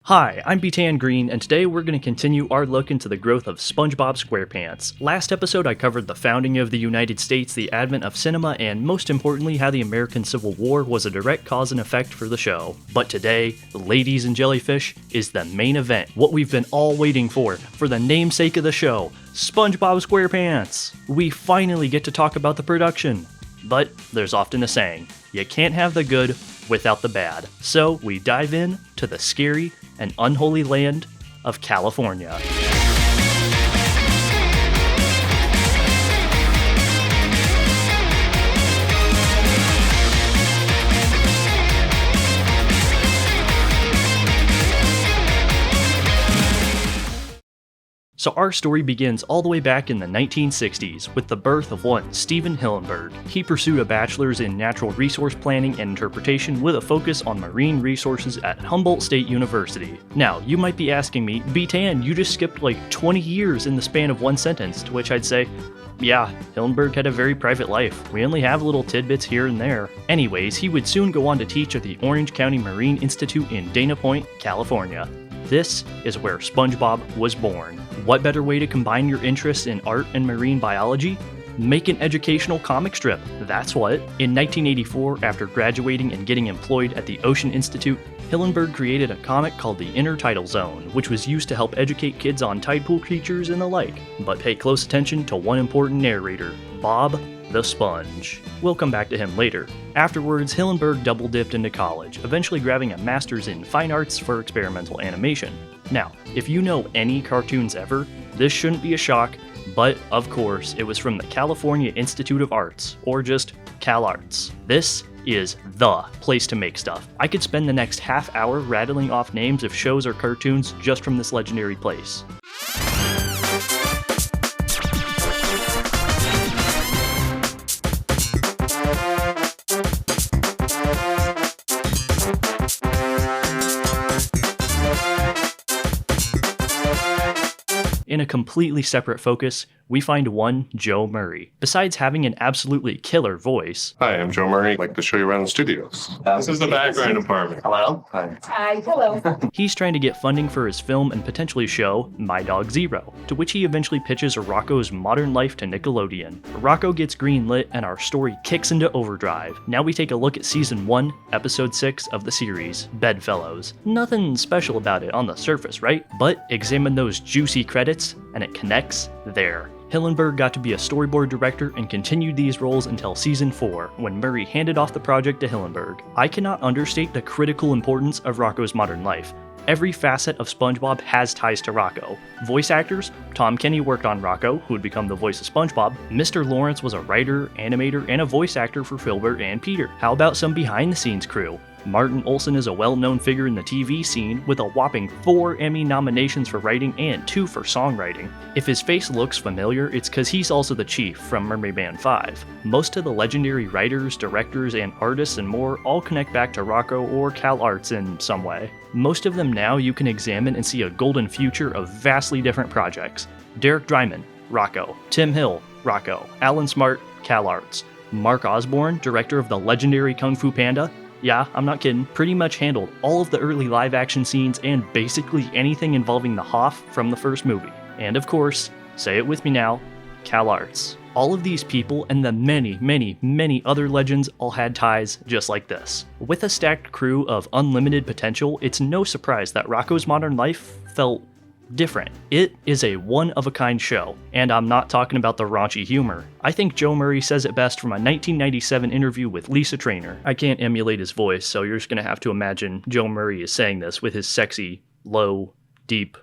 Hi, I'm btan Green, and today we're going to continue our look into the growth of SpongeBob SquarePants. Last episode I covered the founding of the United States, the advent of cinema, and most importantly how the American Civil War was a direct cause and effect for the show. But today, Ladies and Jellyfish, is the main event, what we've been all waiting for the namesake of the show, SpongeBob SquarePants! We finally get to talk about the production. But there's often a saying, you can't have the good without the bad. So we dive in to the scary and unholy land of California. So our story begins all the way back in the 1960s with the birth of one Stephen Hillenburg. He pursued a bachelor's in natural resource planning and interpretation with a focus on marine resources at Humboldt State University. Now, you might be asking me, btan, you just skipped like 20 years in the span of one sentence, to which I'd say, yeah, Hillenburg had a very private life. We only have little tidbits here and there. Anyways, he would soon go on to teach at the Orange County Marine Institute in Dana Point, California. This is where SpongeBob was born. What better way to combine your interests in art and marine biology? Make an educational comic strip, that's what. In 1984, after graduating and getting employed at the Ocean Institute, Hillenburg created a comic called The Intertidal Zone, which was used to help educate kids on tide pool creatures and the like. But pay close attention to one important narrator, Bob the Sponge. We'll come back to him later. Afterwards, Hillenburg double-dipped into college, eventually grabbing a master's in fine arts for experimental animation. Now, if you know any cartoons ever, this shouldn't be a shock, but of course, it was from the California Institute of Arts, or just CalArts. This is the place to make stuff. I could spend the next half hour rattling off names of shows or cartoons just from this legendary place. In a completely separate focus, we find one Joe Murray. Besides having an absolutely killer voice... Hi, I'm Joe Murray. I'd like to show you around the studios. This is the background department. Hello. Hi. Hi, hello. He's trying to get funding for his film and potentially show My Dog Zero, to which he eventually pitches Rocko's Modern Life to Nickelodeon. Rocko gets greenlit and our story kicks into overdrive. Now we take a look at Season 1, Episode 6 of the series, Bedfellows. Nothing special about it on the surface, right? But examine those juicy credits, and it connects there. Hillenburg got to be a storyboard director and continued these roles until Season 4, when Murray handed off the project to Hillenburg. I cannot understate the critical importance of Rocko's modern life. Every facet of SpongeBob has ties to Rocko. Voice actors, Tom Kenny worked on Rocko, who would become the voice of SpongeBob. Mr. Lawrence was a writer, animator, and a voice actor for Filbert and Peter. How about some behind-the-scenes crew? Martin Olson is a well-known figure in the TV scene with a whopping 4 Emmy nominations for writing and 2 for songwriting. If his face looks familiar, it's cause he's also the Chief from Mermaid Man 5. Most of the legendary writers, directors, and artists and more all connect back to Rocko or CalArts in some way. Most of them now you can examine and see a golden future of vastly different projects. Derek Dryman, Rocko. Tim Hill, Rocko. Alan Smart, CalArts. Mark Osborne, director of the legendary Kung Fu Panda. Yeah, I'm not kidding, pretty much handled all of the early live action scenes and basically anything involving the Hoff from the first movie. And of course, say it with me now, CalArts. All of these people and the many other legends all had ties just like this. With a stacked crew of unlimited potential, it's no surprise that Rocko's Modern Life felt different. It is a one-of-a-kind show, and I'm not talking about the raunchy humor. I think Joe Murray says it best from a 1997 interview with Lisa Trainer. I can't emulate his voice, so you're just gonna have to imagine Joe Murray is saying this with his sexy, low, deep,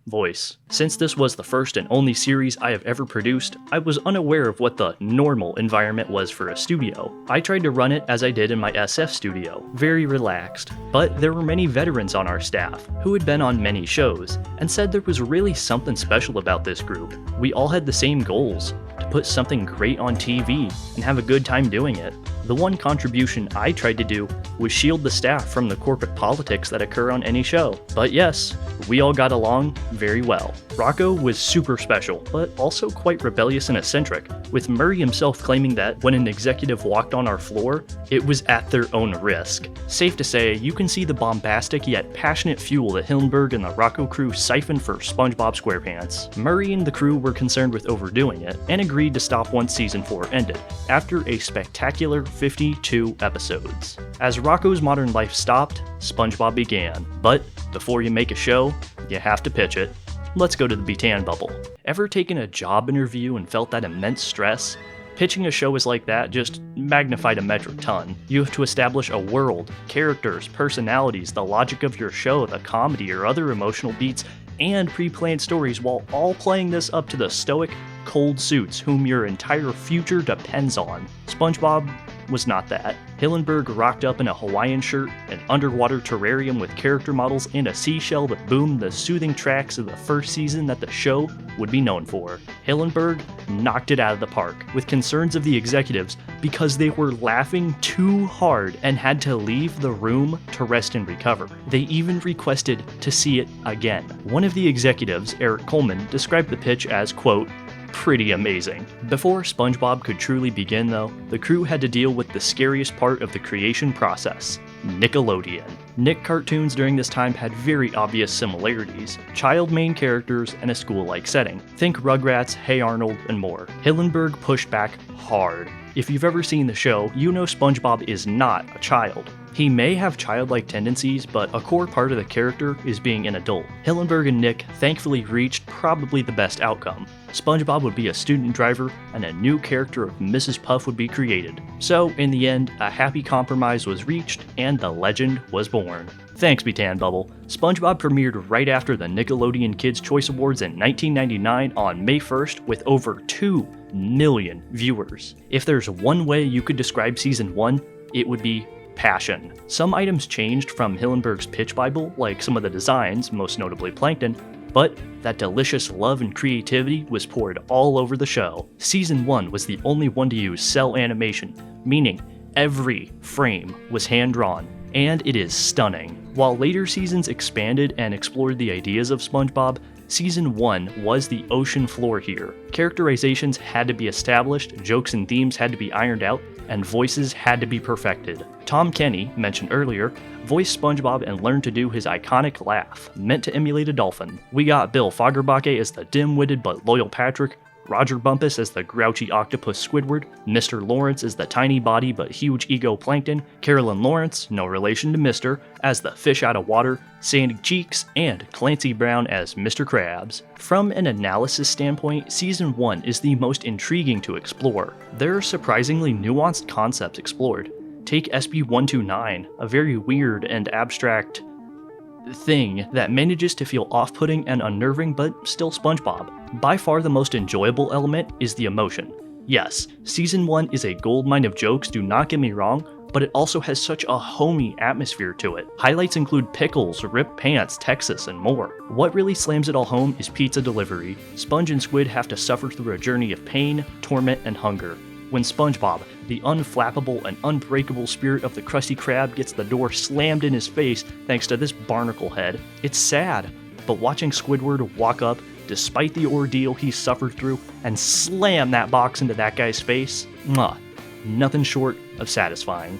voice. Since this was the first and only series I have ever produced, I was unaware of what the normal environment was for a studio. I tried to run it as I did in my SF studio, very relaxed. But there were many veterans on our staff, who had been on many shows, and said there was really something special about this group. We all had the same goals, to put something great on TV, and have a good time doing it. The one contribution I tried to do was shield the staff from the corporate politics that occur on any show. But yes, we all got along very well. Rocco was super special, but also quite rebellious and eccentric, with Murray himself claiming that when an executive walked on our floor, it was at their own risk. Safe to say, you can see the bombastic yet passionate fuel that Hillenburg and the Rocco crew siphoned for SpongeBob SquarePants. Murray and the crew were concerned with overdoing it, and agreed to stop once season 4 ended, after a spectacular 52 episodes. As Rocco's modern life stopped, SpongeBob began. But before you make a show, you have to pitch it. Let's go to the btan bubble. Ever taken a job interview and felt that immense stress? Pitching a show is like that, just magnified a metric ton. You have to establish a world, characters, personalities, the logic of your show, the comedy or other emotional beats, and pre-planned stories, while all playing this up to the stoic, cold suits whom your entire future depends on. SpongeBob was not that. Hillenburg rocked up in a Hawaiian shirt, an underwater terrarium with character models, and a seashell that boomed the soothing tracks of the first season that the show would be known for. Hillenburg knocked it out of the park, with concerns of the executives because they were laughing too hard and had to leave the room to rest and recover. They even requested to see it again. One of the executives, Eric Coleman, described the pitch as, quote, pretty amazing. Before SpongeBob could truly begin though, the crew had to deal with the scariest part of the creation process, Nickelodeon. Nick cartoons during this time had very obvious similarities, child main characters and a school-like setting. Think Rugrats, Hey Arnold, and more. Hillenburg pushed back hard. If you've ever seen the show, you know SpongeBob is not a child. He may have childlike tendencies, but a core part of the character is being an adult. Hillenburg and Nick thankfully reached probably the best outcome. SpongeBob would be a student driver, and a new character of Mrs. Puff would be created. So, in the end, a happy compromise was reached, and the legend was born. Thanks, btan bubble. SpongeBob premiered right after the Nickelodeon Kids' Choice Awards in 1999 on May 1st with over 2 million viewers. If there's one way you could describe Season 1, it would be passion. Some items changed from Hillenburg's pitch bible, like some of the designs, most notably Plankton, but that delicious love and creativity was poured all over the show. Season 1 was the only one to use cell animation, meaning every frame was hand-drawn, and it is stunning. While later seasons expanded and explored the ideas of SpongeBob, Season 1 was the ocean floor here. Characterizations had to be established, jokes and themes had to be ironed out, and voices had to be perfected. Tom Kenny, mentioned earlier, voiced SpongeBob and learned to do his iconic laugh, meant to emulate a dolphin. We got Bill Fagerbacke as the dim-witted but loyal Patrick, Roger Bumpus as the grouchy octopus Squidward, Mr. Lawrence as the tiny body but huge ego Plankton, Carolyn Lawrence, no relation to Mr., as the fish out of water, Sandy Cheeks, and Clancy Brown as Mr. Krabs. From an analysis standpoint, Season 1 is the most intriguing to explore. There are surprisingly nuanced concepts explored. Take SB-129, a very weird and abstract thing that manages to feel off-putting and unnerving but still SpongeBob. By far the most enjoyable element is the emotion. Yes, Season 1 is a goldmine of jokes, do not get me wrong, but it also has such a homey atmosphere to it. Highlights include pickles, ripped pants, Texas, and more. What really slams it all home is pizza delivery. Sponge and Squid have to suffer through a journey of pain, torment, and hunger. When SpongeBob, the unflappable and unbreakable spirit of the Krusty Krab, gets the door slammed in his face thanks to this barnacle head, it's sad, but watching Squidward walk up, despite the ordeal he suffered through, and slam that box into that guy's face, nothing short of satisfying.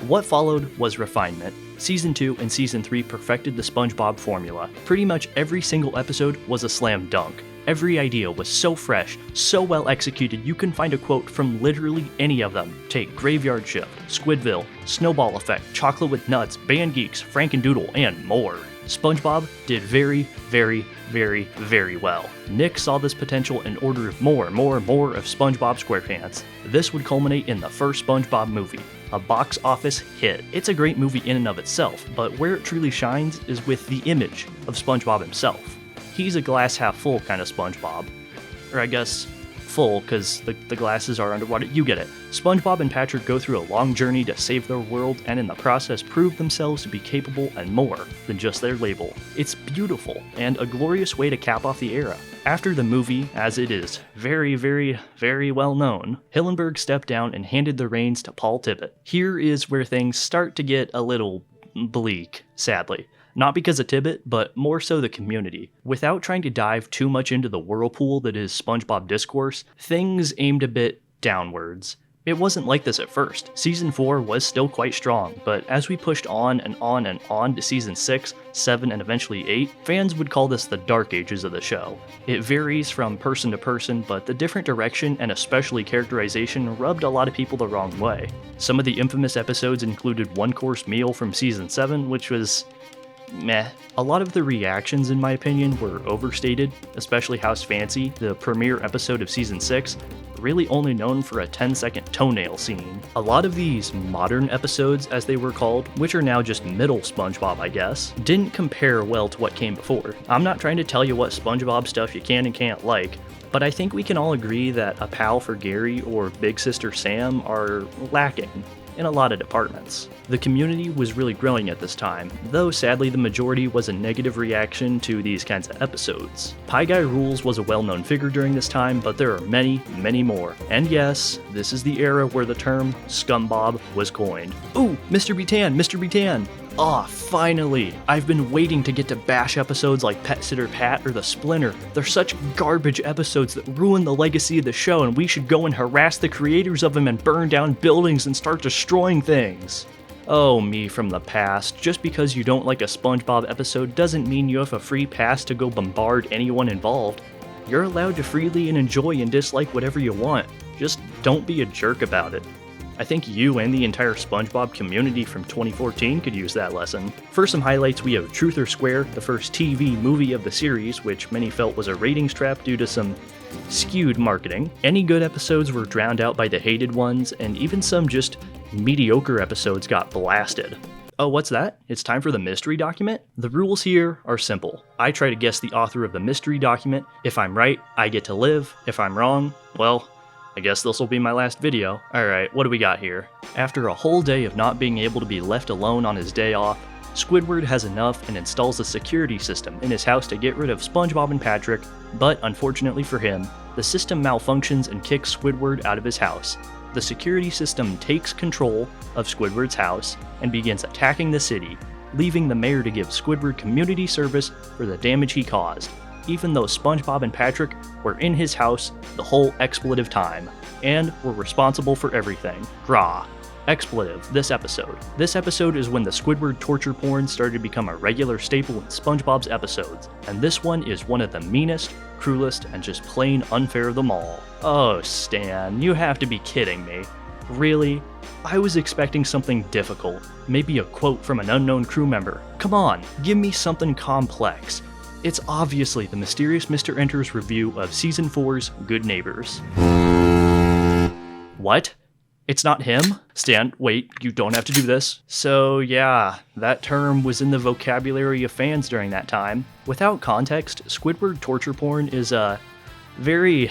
What followed was refinement. Season 2 and Season 3 perfected the SpongeBob formula. Pretty much every single episode was a slam dunk. Every idea was so fresh, so well executed, you can find a quote from literally any of them. Take Graveyard Shift, Squidville, Snowball Effect, Chocolate with Nuts, Band Geeks, Frankendoodle, and more. SpongeBob did very, very, very, very well. Nick saw this potential and ordered more of SpongeBob SquarePants. This would culminate in the first SpongeBob movie, a box office hit. It's a great movie in and of itself, but where it truly shines is with the image of SpongeBob himself. He's a glass half full kind of SpongeBob. Or I guess, full because the glasses are underwater. You get it. SpongeBob and Patrick go through a long journey to save their world and in the process prove themselves to be capable and more than just their label. It's beautiful and a glorious way to cap off the era. After the movie, as it is very, very, very well known, Hillenburg stepped down and handed the reins to Paul Tibbitt. Here is where things start to get a little bleak, sadly. Not because of Tibbitt, but more so the community. Without trying to dive too much into the whirlpool that is SpongeBob discourse, things aimed a bit downwards. It wasn't like this at first. Season 4 was still quite strong, but as we pushed on and on and on to Season 6, 7, and eventually 8, fans would call this the dark ages of the show. It varies from person to person, but the different direction and especially characterization rubbed a lot of people the wrong way. Some of the infamous episodes included one-course meal from Season 7, which was meh. A lot of the reactions, in my opinion, were overstated, especially House Fancy, the premiere episode of Season 6, really only known for a 10-second toenail scene. A lot of these modern episodes, as they were called, which are now just middle SpongeBob I guess, didn't compare well to what came before. I'm not trying to tell you what SpongeBob stuff you can and can't like, but I think we can all agree that A Pal for Gary or Big Sister Sam are lacking in a lot of departments. The community was really growing at this time, though sadly the majority was a negative reaction to these kinds of episodes. Pie Guy Rules was a well-known figure during this time, but there are many, many more. And yes, this is the era where the term ScumBob was coined. Ooh, Mr. btan, Mr. btan! Ah, finally! I've been waiting to get to bash episodes like Pet Sitter Pat or The Splinter. They're such garbage episodes that ruin the legacy of the show, and we should go and harass the creators of them and burn down buildings and start destroying things. Oh, me from the past. Just because you don't like a SpongeBob episode doesn't mean you have a free pass to go bombard anyone involved. You're allowed to freely and enjoy and dislike whatever you want. Just don't be a jerk about it. I think you and the entire SpongeBob community from 2014 could use that lesson. For some highlights, we have Truth or Square, the first TV movie of the series, which many felt was a ratings trap due to some skewed marketing. Any good episodes were drowned out by the hated ones, and even some just mediocre episodes got blasted. Oh, what's that? It's time for the mystery document? The rules here are simple. I try to guess the author of the mystery document. If I'm right, I get to live. If I'm wrong, well, I guess this will be my last video. Alright, what do we got here? After a whole day of not being able to be left alone on his day off, Squidward has enough and installs a security system in his house to get rid of SpongeBob and Patrick, but unfortunately for him, the system malfunctions and kicks Squidward out of his house. The security system takes control of Squidward's house and begins attacking the city, leaving the mayor to give Squidward community service for the damage he caused, even though SpongeBob and Patrick were in his house the whole expletive time, and were responsible for everything. Grah. Expletive, this episode. This episode is when the Squidward torture porn started to become a regular staple in SpongeBob's episodes, and this one is one of the meanest, cruelest, and just plain unfair of them all. Oh, Stan, you have to be kidding me. Really? I was expecting something difficult, maybe a quote from an unknown crew member. Come on, give me something complex. It's obviously the mysterious Mr. Enter's review of Season 4's Good Neighbors. What? It's not him? Stan, wait, you don't have to do this. So yeah, that term was in the vocabulary of fans during that time. Without context, Squidward torture porn is a very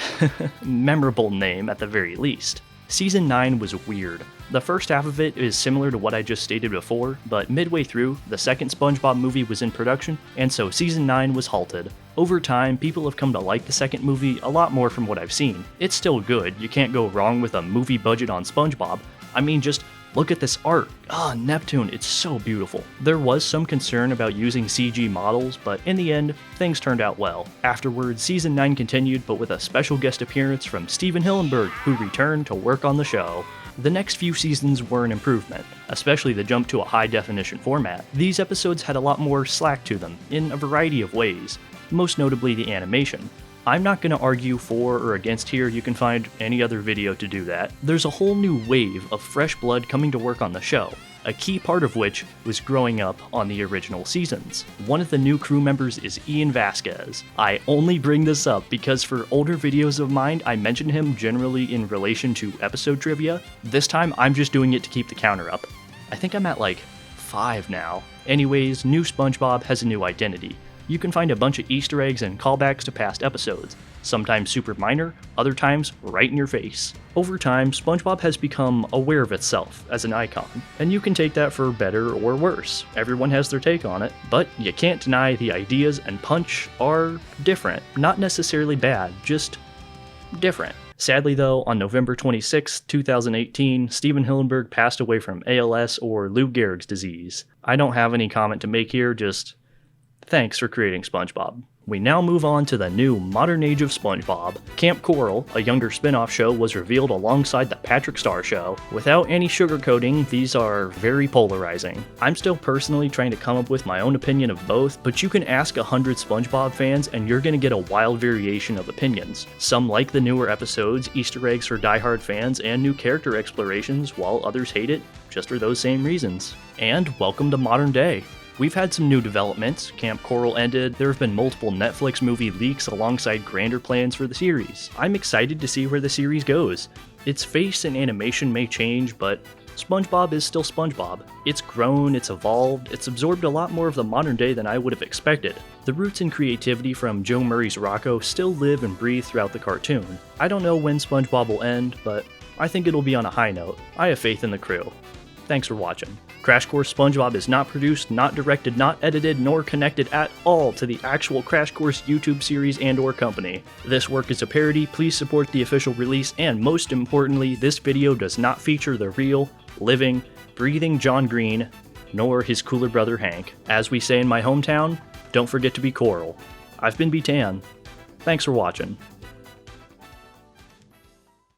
memorable name at the very least. Season 9 was weird. The first half of it is similar to what I just stated before, but midway through, the second SpongeBob movie was in production, and so Season 9 was halted. Over time, people have come to like the second movie a lot more from what I've seen. It's still good, you can't go wrong with a movie budget on SpongeBob. I mean, just look at this art. Ah, Neptune, it's so beautiful. There was some concern about using CG models, but in the end, things turned out well. Afterwards, Season 9 continued, but with a special guest appearance from Stephen Hillenburg, who returned to work on the show. The next few seasons were an improvement, especially the jump to a high-definition format. These episodes had a lot more slack to them, in a variety of ways, most notably the animation. I'm not going to argue for or against here, you can find any other video to do that. There's a whole new wave of fresh blood coming to work on the show, a key part of which was growing up on the original seasons. One of the new crew members is Ian Vasquez. I only bring this up because for older videos of mine, I mentioned him generally in relation to episode trivia. This time, I'm just doing it to keep the counter up. I think I'm at like 5 now. Anyways, new SpongeBob has a new identity. You can find a bunch of Easter eggs and callbacks to past episodes, sometimes super minor, other times right in your face. Over time, SpongeBob has become aware of itself as an icon, and you can take that for better or worse. Everyone has their take on it, but you can't deny the ideas and punch are different. Not necessarily bad, just different. Sadly though, on November 26, 2018, Steven Hillenburg passed away from ALS or Lou Gehrig's disease. I don't have any comment to make here, just thanks for creating SpongeBob. We now move on to the new modern age of SpongeBob. Camp Coral, a younger spin-off show, was revealed alongside the Patrick Star Show. Without any sugarcoating, these are very polarizing. I'm still personally trying to come up with my own opinion of both, but you can ask 100 SpongeBob fans and you're gonna get a wild variation of opinions. Some like the newer episodes, Easter eggs for diehard fans, and new character explorations, while others hate it just for those same reasons. And welcome to modern day. We've had some new developments. Camp Coral ended, there have been multiple Netflix movie leaks alongside grander plans for the series. I'm excited to see where the series goes. Its face and animation may change, but SpongeBob is still SpongeBob. It's grown, it's evolved, it's absorbed a lot more of the modern day than I would have expected. The roots and creativity from Joe Murray's Rocco still live and breathe throughout the cartoon. I don't know when SpongeBob will end, but I think it'll be on a high note. I have faith in the crew. Thanks for watching. Crash Course SpongeBob is not produced, not directed, not edited, nor connected at all to the actual Crash Course YouTube series and/or company. This work is a parody, please support the official release, and most importantly, this video does not feature the real, living, breathing John Green, nor his cooler brother Hank. As we say in my hometown, don't forget to be coral. I've been btan. Thanks for watching.